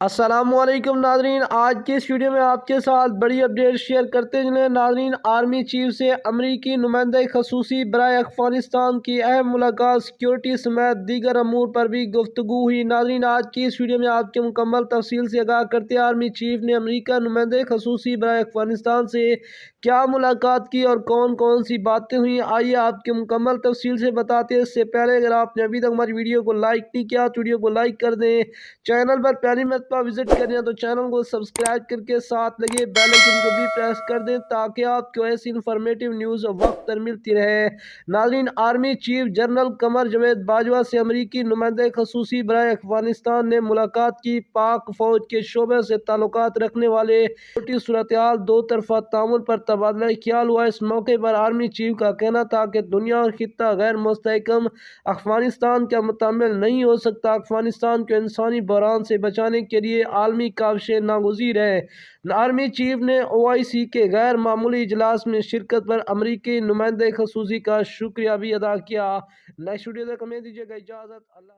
السلام علیکم ناظرین، آج کی اس ویڈیو میں آپ کے ساتھ بڑی اپڈیٹ شیئر کرتے چلیں۔ ناظرین، آرمی چیف سے امریکی نمائندہ خصوصی برائے افغانستان کی اہم ملاقات، سیکیورٹی سمیت دیگر امور پر بھی گفتگو ہوئی۔ ناظرین، آج کی اس ویڈیو میں آپ کے مکمل تفصیل سے آگاہ کرتے ہیں آرمی چیف نے امریکہ نمائندہ خصوصی برائے افغانستان سے کیا ملاقات کی اور کون کون سی باتیں ہوئیں، آئیے آپ کے مکمل تفصیل سے بتاتے ہیں۔ اس سے پہلے اگر آپ نے ابھی تک ہماری ویڈیو کو لائک نہیں کیا تو ویڈیو کو لائک کر دیں، چینل پر پہلی مرتبہ وزٹ کریں تو چینل کو سبسکرائب کر کے ساتھ لگے بیل آئیکن کو بھی پریس کر دیں تاکہ آپ کو ایسی انفارمیٹیو نیوز وقت پر ملتی رہے۔ ناظرین، army chief general Qamar Javed Bajwa سے امریکی نمائندہ خصوصی برائے افغانستان نے ملاقات کی۔ پاک فوج کے شعبے سے تعلقات رکھنے والے چھوٹی صورتحال دو طرفہ تعاون پر تبادلہ خیال ہوا۔ اس موقع پر آرمی چیف کا کہنا تھا کہ دنیا اور خطہ غیر مستحکم افغانستان کا متحمل نہیں ہو سکتا۔ افغانستان کو انسانی بحران سے بچانے کے لیے عالمی کاوشیں ناگزیر ہیں۔ آرمی چیف نے OIC کے غیر معمولی اجلاس میں شرکت پر امریکی نمائندہ خصوصی کا شکریہ بھی ادا کیا۔ نیکسٹ ویڈیو تک ہمیں دیجیے گا اجازت۔ اللہ